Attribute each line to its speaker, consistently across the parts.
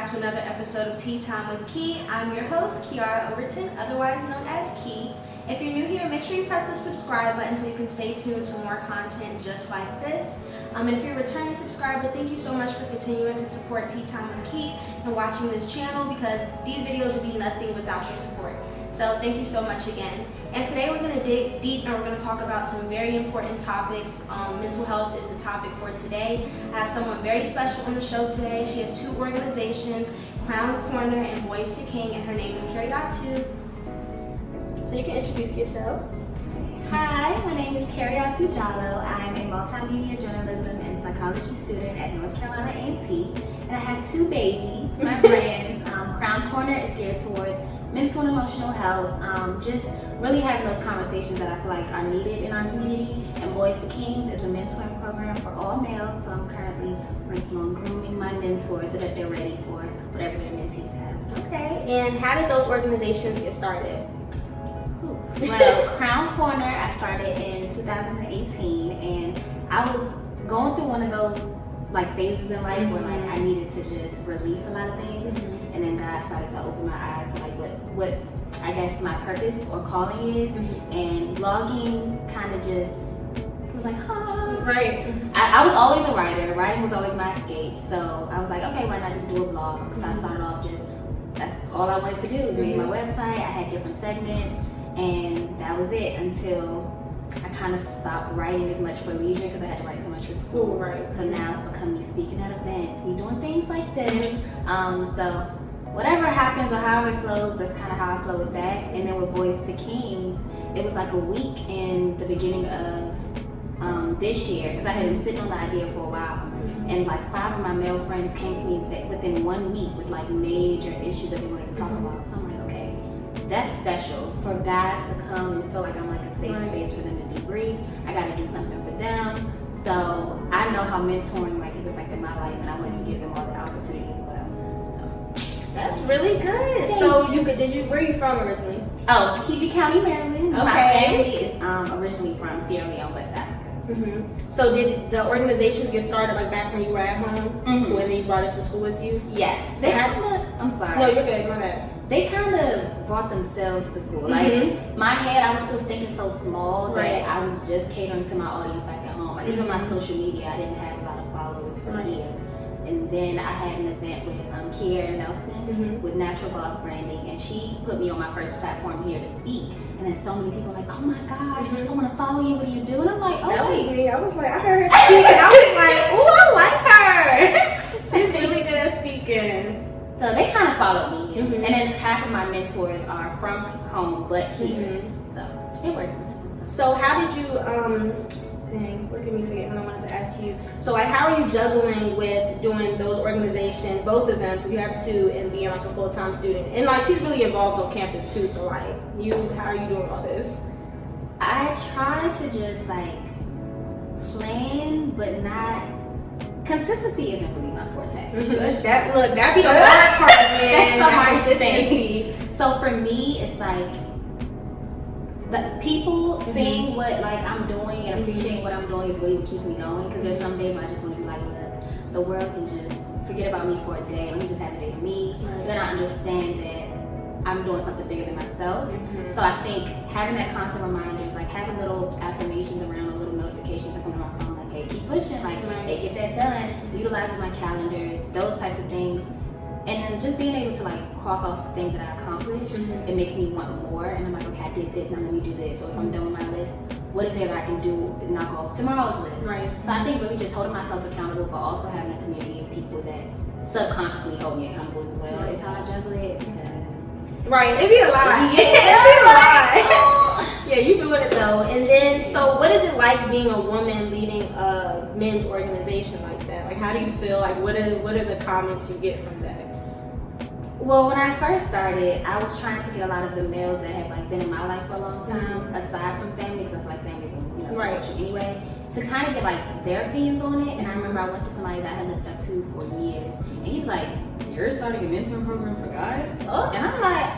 Speaker 1: back to another episode of Tea Time with Key. I'm your host, Kiara Overton, otherwise known as Key. If you're new here, make sure you press the subscribe button so you can stay tuned to more content just like this. And if you're a returning subscriber, thank you so much for continuing to support Tea Time with Key and watching this channel, because these videos would be nothing without your support. So thank you so much again. And today we're going to dig deep and we're going to talk about some very important topics. Mental health is the topic for today. I have someone very special on the show today. She has two organizations, Krowned Korner and Boys2Kings, and her name is Kariatu. So you can introduce yourself.
Speaker 2: Hi, my name is Kariatu Jolloh. I'm a multimedia journalism and psychology student at North Carolina A&T, and I have two babies. My brand, Krowned Korner, is geared towards mental and emotional health, just really having those conversations that I feel like are needed in our community. And Boys2Kings is a mentoring program for all males, so I'm currently working on grooming my mentors so that they're ready for whatever their mentees have.
Speaker 1: Okay, and how did those organizations get started?
Speaker 2: Well, Krowned Korner, I started in 2018, and I was going through one of those phases in life where I needed to just release a lot of things, and then God started to open my eyes to what I guess my purpose or calling is, and blogging kind of just was like,
Speaker 1: Right.
Speaker 2: I was always a writer. Writing was always my escape, so I was like, okay, why not just do a blog? So I started off that's all I wanted to do. Made my website, I had different segments, and that was it until I kind of stopped writing as much for leisure because I had to write so much for school.
Speaker 1: Right.
Speaker 2: So now it's become me speaking at events, me doing things like this. So whatever happens or however it flows, that's kind of how I flow with that. And then with Boys2Kings, it was like a week in the beginning of this year, because I had been sitting on the idea for a while. And 5 of my male friends came to me within 1 week with major issues that they wanted to talk about. So I'm like, okay, that's special for guys to come and feel like I'm a safe space for them to debrief. I got to do something for them. So I know how mentoring has affected my life, and I wanted to give them all the opportunity as well. So
Speaker 1: That's really good. So where are you from originally?
Speaker 2: Oh, PG County, Maryland.
Speaker 1: Okay.
Speaker 2: My family is originally from Sierra Leone, West Africa.
Speaker 1: So did the organizations get started back when you were at home, when they brought it to school with you?
Speaker 2: Yes. I'm sorry.
Speaker 1: No, you're good. Go ahead.
Speaker 2: They kind of brought themselves to school. My head, I was still thinking so small that I was just catering to my audience back at home. Even my social media, I didn't have a lot of followers from here. And then I had an event with Kiera Nelson with Natural Boss Branding, and she put me on my first platform here to speak. And then so many people were like, oh my gosh, I want to follow you, what do you do? And I'm like, oh,
Speaker 1: that
Speaker 2: wait.
Speaker 1: was me. I was like, I heard her speak, and I was like, ooh, I like her. She's really good at speaking.
Speaker 2: So they kind of followed me. And then half of my mentors are from home, but here. So it works.
Speaker 1: So how did you, look at me forgetting what I wanted to ask you. So how are you juggling with doing those organizations, both of them, because you have two, and being a full-time student? And she's really involved on campus too, so how are you doing all this?
Speaker 2: I try to just plan, but not, consistency isn't really my forte.
Speaker 1: That'd be the hard part, man.
Speaker 2: That's the hardest thing. So for me, it's the people seeing what I'm doing and appreciating what I'm doing is really what keeps me going, because there's some days where I just want to be the world can just forget about me for a day. Let me just have a day with me. Then I understand that I'm doing something bigger than myself. So I think having that constant reminders, having little affirmations around, little notifications that come to my phone, hey, keep pushing, hey, get that done, utilizing my calendars, those types of things. And then just being able to cross off things that I accomplished, it makes me want more. And I'm like, okay, I did this, now let me do this. Or if I'm done with my list, what is there that I can do to knock off tomorrow's list?
Speaker 1: Right.
Speaker 2: So I think really just holding myself accountable, but also having a community of people that subconsciously hold me accountable as well is how I juggle it.
Speaker 1: Right, it'd be a lot.
Speaker 2: Yeah,
Speaker 1: it'd be a lot. Yeah, you doing it though. And then, so what is it like being a woman leading a men's organization like that? How do you feel? What are the comments you get from that?
Speaker 2: Well, when I first started, I was trying to get a lot of the males that had been in my life for a long time, aside from family, because I feel like family will support you anyway, to kind of get their opinions on it. And I remember I went to somebody that I had looked up to for years, and he was like, "You're starting a mentoring program for guys?" Oh. And I'm like,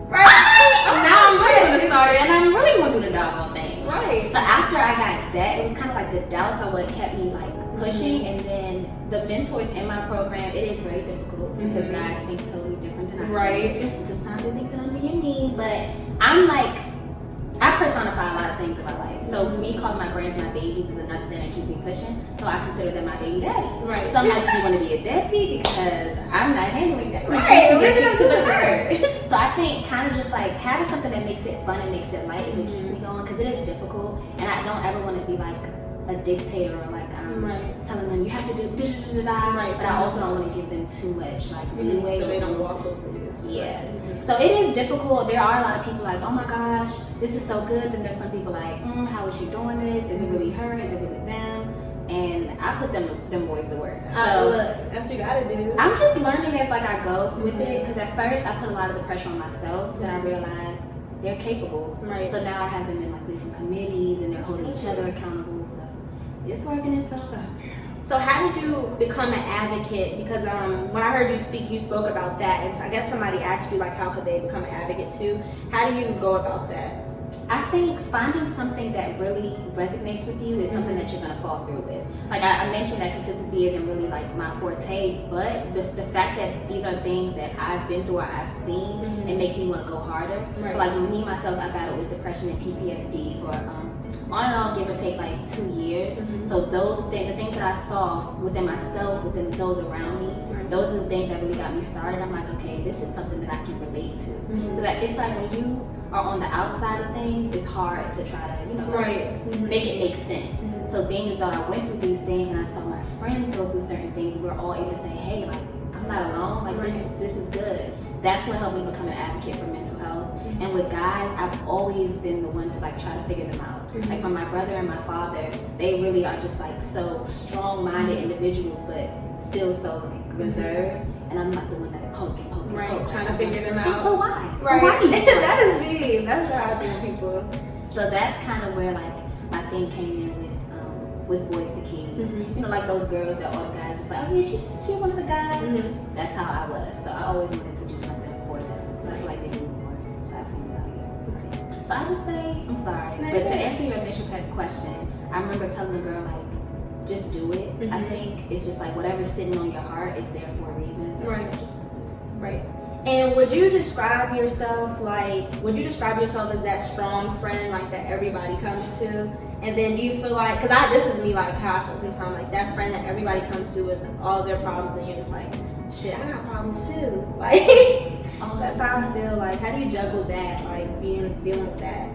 Speaker 2: right. Now I'm really going to start it, and I'm really going to do the doggone thing.
Speaker 1: Right.
Speaker 2: So after I got that, it was kind of the doubts of what kept me pushing, and then the mentors in my program, it is very difficult because guys think totally different than I do.
Speaker 1: Right.
Speaker 2: And sometimes they think that I'm being mean, but I'm like, I personify a lot of things in my life. So me calling my brands my babies is another thing that keeps me pushing. So I consider them my baby daddies.
Speaker 1: Right.
Speaker 2: So I'm like, you want to be a deadbeat because I'm not handling that.
Speaker 1: Right.
Speaker 2: To get to the curb. So I think kind of just like having something that makes it fun and makes it light is what keeps me going because it is difficult, and I don't ever want to be like a dictator or like telling them you have to do this, but I also don't want to give them too much like leeway
Speaker 1: so they don't walk over you.
Speaker 2: Yeah. So it is difficult. There are a lot of people like, oh my gosh, this is so good. Then there's some people like, how is she doing this? Is it really her? Is it really them? And I put them boys to work. So
Speaker 1: look, that's what you gotta do.
Speaker 2: I'm just learning as like I go with it because at first I put a lot of the pressure on myself. Then I realized they're capable.
Speaker 1: Right.
Speaker 2: So now I have them in like different committees and they're holding each other accountable. So it's working itself out.
Speaker 1: So how did you become an advocate? Because when I heard you speak, you spoke about that, and so I guess somebody asked you like, how could they become an advocate too? How do you go about that?
Speaker 2: I think finding something that really resonates with you is something that you're gonna fall through with. Like I mentioned that consistency isn't really like my forte, but the fact that these are things that I've been through or I've seen, it makes me want to go harder.
Speaker 1: Right.
Speaker 2: So like me myself, I battled with depression and PTSD for on and off, give or take like 2 years. So those things, the things that I saw within myself, within those around me, those are the things that really got me started. I'm like, okay, this is something that I can relate to. Because it's like when you are on the outside of things, it's hard to try to, make it make sense. So being as though I went through these things and I saw my friends go through certain things, we're all able to say, hey, like, I'm not alone, like this is good. That's what helped me become an advocate for mental health. And with guys, I've always been the one to like try to figure them out. Like from my brother and my father, they really are just like so strong-minded individuals, but still so like reserved. And I'm like the one that poke,
Speaker 1: Trying to figure them out.
Speaker 2: But why?
Speaker 1: Right.
Speaker 2: Why do you
Speaker 1: that is me. That's how I do people.
Speaker 2: So that's kind of where like my thing came in with Boys2Kings. You know, like those girls that all the guys just like, oh yeah, she's one of the guys. That's how I was. So I always wanted to do something for them. So I feel like they need more platforms out here. So I just say, I'm sorry. But to answer your initial question, I remember telling the girl like, just do it. I think it's just like whatever's sitting on your heart is there for a reason. So
Speaker 1: Right. And would you describe yourself as that strong friend like that everybody comes to? And then do you feel like, because this is me like how I feel sometimes, like that friend that everybody comes to with all of their problems and you're just like, shit, I got problems too. Like that's how I feel. Like how do you juggle that, like dealing with that?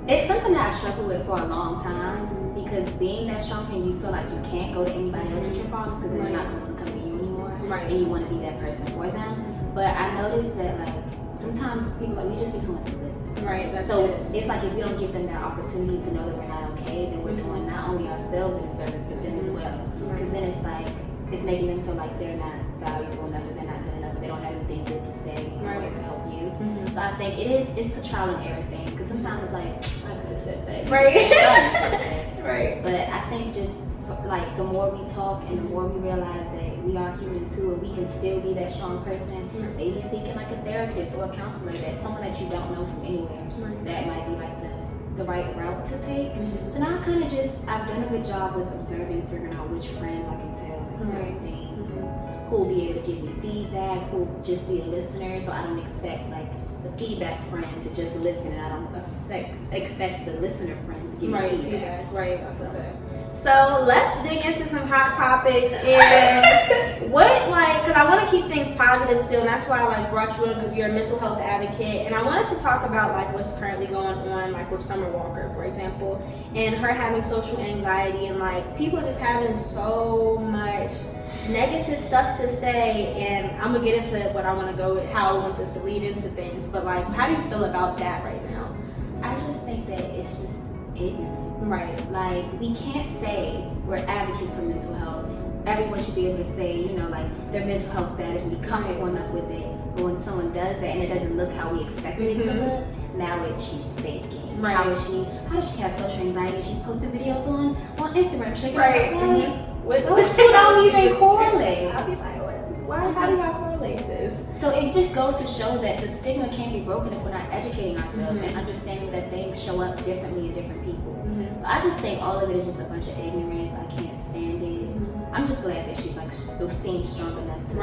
Speaker 2: It's something that I struggled with for a long time because being that strong friend, you feel like you can't go to anybody else with your problems because they're not going to come to you anymore. And you want to be that person for them. But I noticed that like sometimes people like we just need someone to listen. It's like if we don't give them that opportunity to know that we're not okay, then we're doing not only ourselves a disservice but them as well. Because then it's like it's making them feel like they're not valuable enough, or they're not good enough, or they don't have anything good to say in order to help you. So I think it's a trial and error thing. Because sometimes it's like I could have said that. But I think just like the more we talk and the more we realize that we are human too, and we can still be that strong person, maybe seeking like a therapist or a counselor, that someone that you don't know from anywhere, that might be like the right route to take. So now I kind of I've done a good job with observing, figuring out which friends I can tell like certain things, and who will be able to give me feedback, who will just be a listener, so I don't expect like the feedback friend to just listen, and I don't expect the listener friend to give me feedback.
Speaker 1: I feel that. So let's dig into some hot topics and because I want to keep things positive still, and that's why I brought you in, because you're a mental health advocate, and I wanted to talk about what's currently going on with Summer Walker, for example, and her having social anxiety, and people just having so much negative stuff to say. And I'm gonna get into what I want to go with, how I want this to lead into things, but how do you feel about that right now?
Speaker 2: I just think that it's just ignorance. We can't say we're advocates for mental health. Everyone should be able to say, their mental health status and be comfortable enough with it. But when someone does that and it doesn't look how we expected it to look, now she's faking. How does she have social anxiety? She's posting videos on Instagram. Those two don't even correlate.
Speaker 1: I'll be like, how do I correlate this?
Speaker 2: So it just goes to show that the stigma can't be broken if we're not educating ourselves and understanding that things show up differently in different people. So I just think all of it is just a bunch of ignorance. I can't stand it. I'm just glad that she's like still seems strong enough to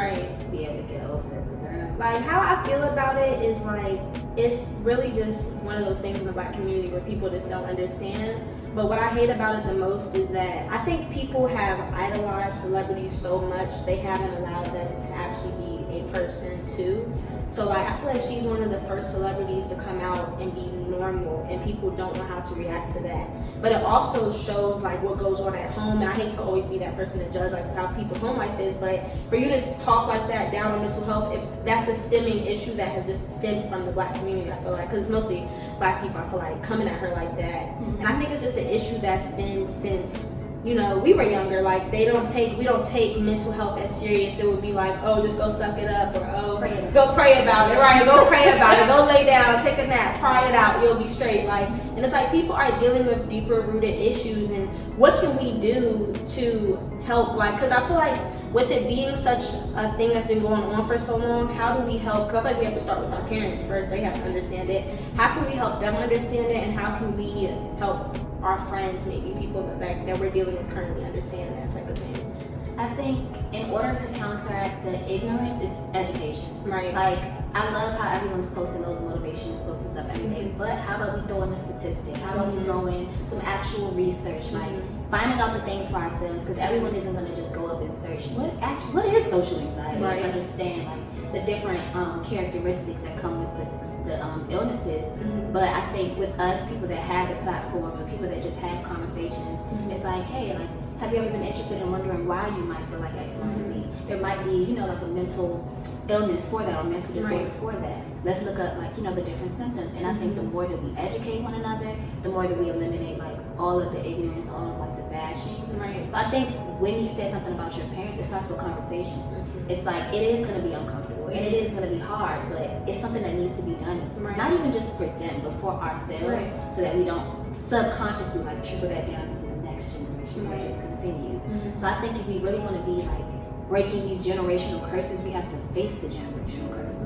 Speaker 2: be able to get over it.
Speaker 1: Like how I feel about it is like it's really just one of those things in the Black community where people just don't understand. But what I hate about it the most is that I think people have idolized celebrities so much they haven't allowed them to actually be a person too. So like I feel like she's one of the first celebrities to come out and be normal, and people don't know how to react to that. But it also shows like what goes on at home, and I hate to always be that person to judge like how people's home life is, but for you to talk like that down on mental health, that's a stemming issue that has just stemmed from the Black community, I feel like, because mostly Black people, I feel like, coming at her like that. And I think it's just an issue that's been since, you know, we were younger. Like we don't take mental health as serious. It would be like, oh, just go suck it up, or go pray about it, right? Go pray about it, go lay down, take a nap, cry it out, you'll be straight. Like, and it's like people are dealing with deeper rooted issues, and what can we do to help? Like, because I feel like with it being such a thing that's been going on for so long, how do we help? Because I feel like we have to start with our parents first. They have to understand it. How can we help them understand it, and how can we help our friends, maybe people that we're dealing with currently, understand that type of thing?
Speaker 2: I think in order to counteract the ignorance is education.
Speaker 1: Right.
Speaker 2: Like, I love how everyone's posting those motivational quotes and stuff every day, but how about we throw in a statistic? How about we throw in some actual research, like finding out the things for ourselves, because everyone isn't going to just go up and search what is social anxiety,
Speaker 1: right.
Speaker 2: Understand like the different characteristics that come with the illnesses. But I think with us, people that have the platform, the people that just have conversations, it's like, hey, like, have you ever been interested in wondering why you might feel like X, Y, and Z? There might be, you know, like a mental illness for that, or mental disorder for that. Let's look up, like, you know, the different symptoms. And I think the more that we educate one another, the more that we eliminate like all of the ignorance, all of like the bashing.
Speaker 1: Right.
Speaker 2: So I think when you said something about your parents, it starts with a conversation. It's like, it is going to be uncomfortable and it is going to be hard, but it's something that needs to be done. Not even just for them, but for ourselves, so that we don't subconsciously like trickle that down into the next generation, where it just continues. So I think if we really want to be like breaking these generational curses, we have to face the generational curses.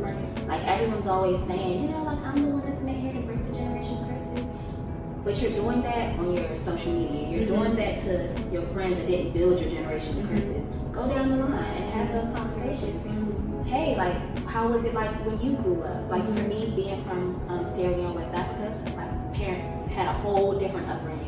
Speaker 2: Like everyone's always saying, you know, like, I'm the one that's meant here to break the generational curses. But you're doing that on your social media. You're doing that to your friends that didn't build your generational curses. Go down the line and have those conversations. Hey, like, how was it like when you grew up? Like for me, being from Sierra Leone, West Africa, my parents had a whole different upbringing.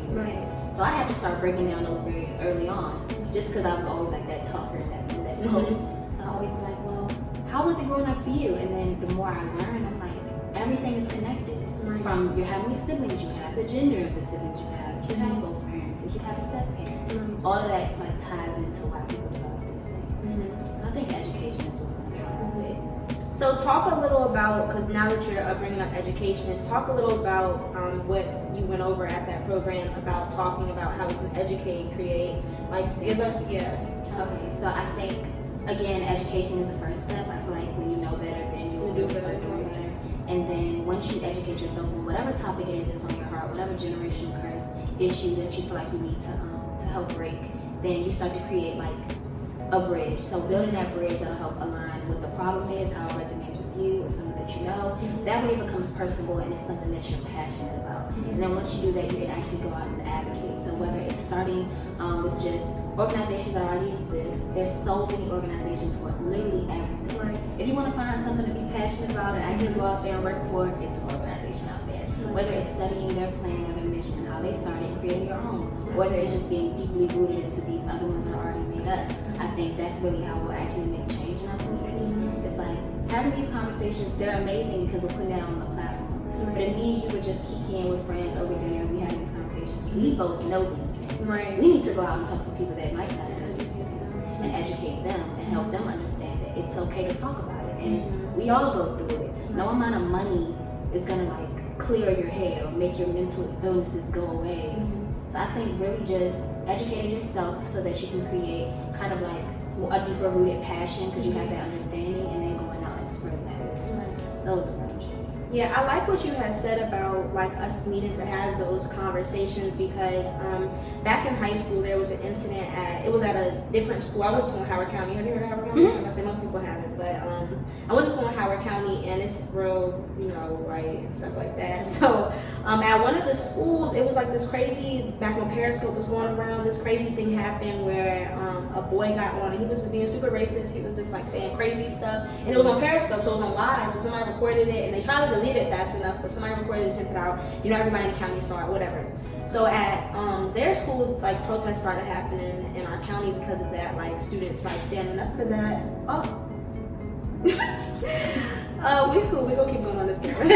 Speaker 2: So I had to start breaking down those barriers early on, just because I was always like that talker and that hope. So I always be like, well, how was it growing up for you? And then the more I learn, I'm like, everything is connected. From how many siblings you have, the gender of the siblings you have, if you have both parents, if you have a step parent, all of that like ties into why people develop these things. So I think education is what's going to help with.
Speaker 1: So talk a little about, because now that you're bringing up education, talk a little about what you went over at that program about talking about how we can educate, create, like give us, Okay,
Speaker 2: so I think, again, education is the first step. I feel like when you know better, then you'll start doing better. And then once you educate yourself on whatever topic it is that's on your heart, whatever generational curse issue that you feel like you need to help break, then you start to create like a bridge. So building that bridge that'll help align what the problem is, how it resonates with you or someone that you know. That way it becomes personable and it's something that you're passionate about. And then once you do that, you can actually go out and advocate. So whether it's starting with just organizations that already exist, there's so many organizations for literally everything. If you want to find something to be passionate about and actually go out there and work for, it's an organization out there. Whether it's studying their plan or their mission, how they started, creating your own, whether it's just being deeply rooted into these other ones that are already made up. I think that's really how we'll actually make change in our community. It's like having these conversations, they're amazing because we're putting that on the platform. But if me and you would just kick in with friends over dinner and we having these conversations, we both know these things. We need to go out and talk to people that might not know these things and educate them and help them understand that it's okay to talk about it. And we all go through it. No amount of money is gonna like clear your head or make your mental illnesses go away. So I think really just educating yourself so that you can create kind of like a deeper rooted passion because you have that understanding, and then going out and spreading that. Those are
Speaker 1: Yeah, I like what you had said about like us needing to have those conversations, because back in high school there was an incident it was at a different school. I went to Howard County. Have you heard of Howard County? I say most people haven't. But I went to school in Howard County, and it's real, you know, white and stuff like that. So at one of the schools, it was like this crazy, back when Periscope was going around, this crazy thing happened where a boy got on, and he was just being super racist. He was just like saying crazy stuff, and it was on Periscope, so it was on live, so somebody recorded it, and they tried to delete it fast enough, but somebody recorded it, sent it out, you know, everybody in the county saw it, whatever. So at their school, like, protests started happening in our county because of that, like students like standing up for that. We school, we gonna keep going on this camera.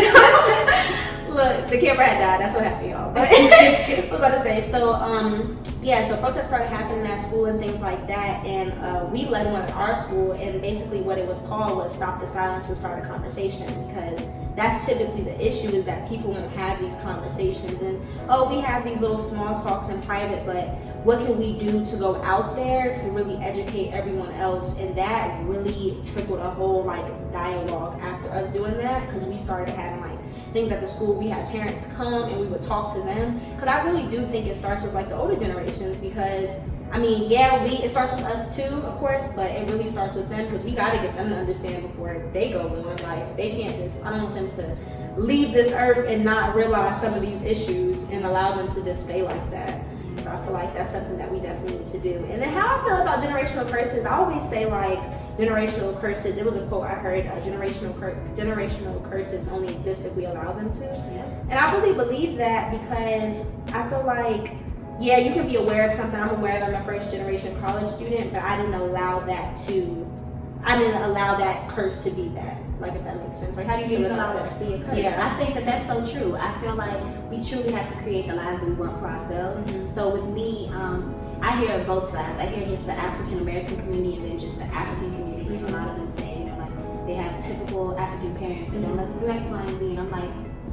Speaker 1: Look, the camera had died, that's what happened, y'all. But I was about to say, so yeah, so protests started happening at school and things like that, and we led one at our school, and basically what it was called was Stop the Silence and Start a Conversation, because that's typically the issue, is that people won't have these conversations, and we have these little small talks in private, but what can we do to go out there to really educate everyone else? And that really trickled a whole like dialogue after us doing that, because we started having like things at the school. We had parents come and we would talk to them, because I really do think it starts with like the older generations, because I mean, yeah, it starts with us too, of course, but it really starts with them, because we got to get them to understand before they go on. Like, they can't just, I don't want them to leave this earth and not realize some of these issues and allow them to just stay like that. So I feel like that's something that we definitely need to do. And then how I feel about generational curses, I always say like generational curses, it was a quote I heard, generational curses only exist if we allow them to. Yeah. And I really believe that, because I feel like, yeah, you can be aware of something. I'm aware that I'm a first generation college student, but I didn't allow that curse to be that. Like, if that makes sense. Like, how do you feel about that?
Speaker 2: To be a curse? Yeah, I think that that's so true. I feel like we truly have to create the lives we want for ourselves. Mm-hmm. So with me, I hear both sides. I hear just the African American community and then just the African community. Mm-hmm. And a lot of them say, you know, like, they have typical African parents and don't let them do X, Y, and Z. And I'm like,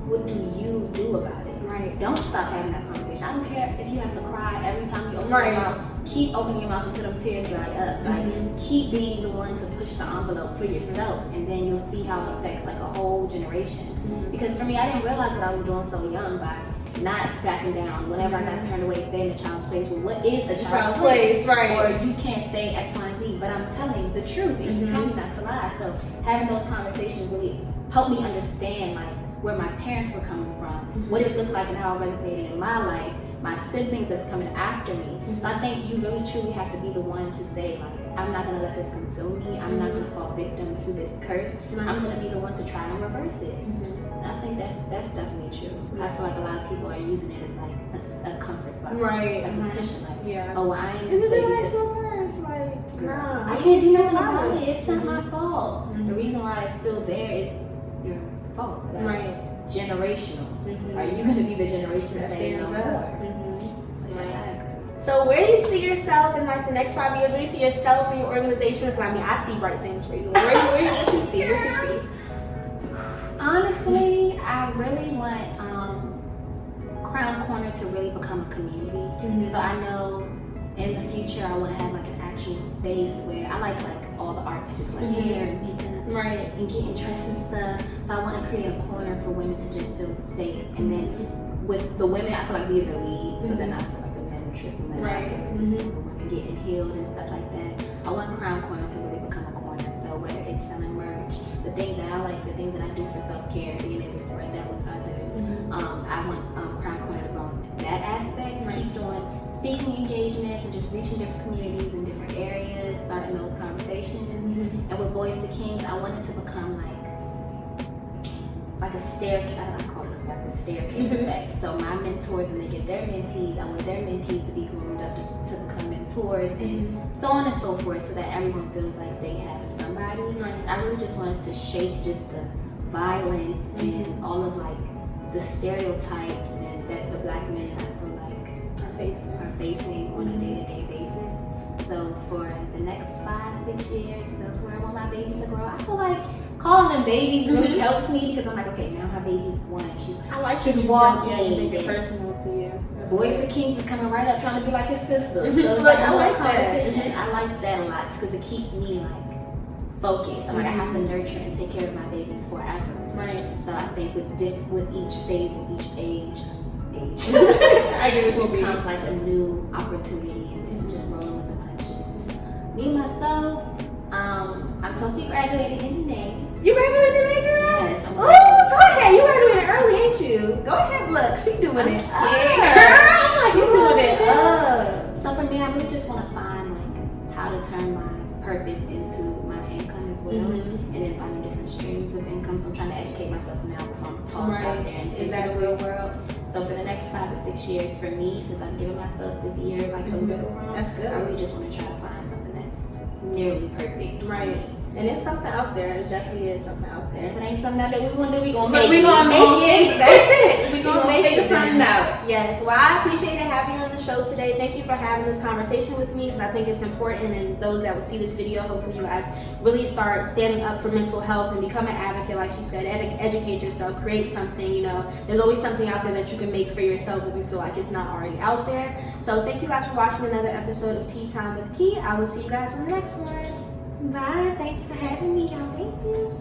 Speaker 2: what do you do about it?
Speaker 1: Right.
Speaker 2: Don't stop having that conversation. I don't care if you have to cry every time you open your mouth. Keep opening your mouth until them tears dry up.
Speaker 1: Mm-hmm.
Speaker 2: Like, keep being the one to push the envelope for yourself, and then you'll see how it affects like a whole generation. Mm-hmm. Because for me, I didn't realize what I was doing so young by not backing down. Whenever I got turned away, stay in the child's place. Well, what is a child's place?
Speaker 1: Right.
Speaker 2: Or you can't say X, Y, and Z, but I'm telling the truth, and you tell me not to lie. So having those conversations really helped me understand like where my parents were coming from, what it looked like, and how it resonated in my life, my siblings that's coming after me. So I think you really truly have to be the one to say, like, I'm not gonna let this consume me. I'm not gonna fall victim to this curse. I'm gonna be the one to try and reverse it. And I think that's definitely true. I feel like a lot of people are using it as like a comfort spot,
Speaker 1: right?
Speaker 2: Like a cushion, like,
Speaker 1: yeah.
Speaker 2: Oh, well, I ain't.
Speaker 1: It's a generational curse, like, nah.
Speaker 2: I can't do nothing about it. It's not my fault. The reason why it's still there is your fault. Like,
Speaker 1: right.
Speaker 2: Generational. Are you going to be the generation that saying no more?
Speaker 1: So where do you see yourself in like the next 5 years? Where do you see yourself in your organization? Because I mean, I see bright things for you. What you see? What you see?
Speaker 2: Honestly, I really want Krowned Korner to really become a community. So I know in the future I want to have like an actual space where I like all the arts, just like hair and makeup,
Speaker 1: right,
Speaker 2: and getting dressed and stuff. So I want to create a corner for women to just feel safe. And then with the women, I feel like we're the lead, so then I feel like the men are tripping men afterwards, and the women getting healed and stuff like that. I want Krowned Korner to really become a corner. So whether it's selling merch, the things that I like, the things that I do for self-care, being able to spread that with others. I want Krowned Korner to grow in that aspect, keep doing speaking engagements and just reaching different communities in different areas, starting those conversations. And with Boys2Kings, I want it to become like a staircase. I call it like a staircase effect. So my mentors, when they get their mentees, I want their mentees to be groomed up to become mentors, and so on and so forth, so that everyone feels like they have somebody. I really just want us to shake just the violence and all of like the stereotypes and that the black men, I feel like, are facing on a day-to-day basis. So for the next 5-6 years, that's where I want my babies to grow. I feel like calling them babies really helps me, because I'm like, okay, now my baby's 1. She's walking.
Speaker 1: Make it personal to you.
Speaker 2: Boys2Kings is coming right up trying to be like his sister. So it's like I like competition. I like that a lot because it keeps me like focused. I'm like, I have to nurture and take care of my babies forever.
Speaker 1: Right.
Speaker 2: So I think with each phase and each age,
Speaker 1: I get what you mean.
Speaker 2: Come like a new opportunity and just rolling with the punches. Me myself, I'm supposed to be graduating in May.
Speaker 1: You graduated today, girl?
Speaker 2: Yes, I'm
Speaker 1: Oh, go ahead. You graduated early, ain't you? Go ahead, look. She doing it.
Speaker 2: Girl, I'm like,
Speaker 1: you doing it
Speaker 2: up. So for me, I really just want to find like how to turn my purpose into my income as well, and then finding different streams of income. So I'm trying to educate myself now before I'm tossed out there into the real world. So for the next 5 to 6 years, for me, since I've given myself this year like a wiggle room,
Speaker 1: that's good.
Speaker 2: I really just want to try to find something that's nearly perfect.
Speaker 1: Right. And it's something out there. It definitely is something out there.
Speaker 2: If it ain't something out there we want to do, we gonna make it.
Speaker 1: We gonna make it. That's it.
Speaker 2: We gonna make something out.
Speaker 1: Yes. Well, I appreciate having you on the show today. Thank you for having this conversation with me because I think it's important, and those that will see this video, hopefully you guys really start standing up for mental health and become an advocate, like she said. Educate yourself, create something. You know, there's always something out there that you can make for yourself if you feel like it's not already out there. So thank you guys for watching another episode of Tea Time with Key. I will see you guys in the next one.
Speaker 2: Bye. Thanks for having me, y'all. Thank you.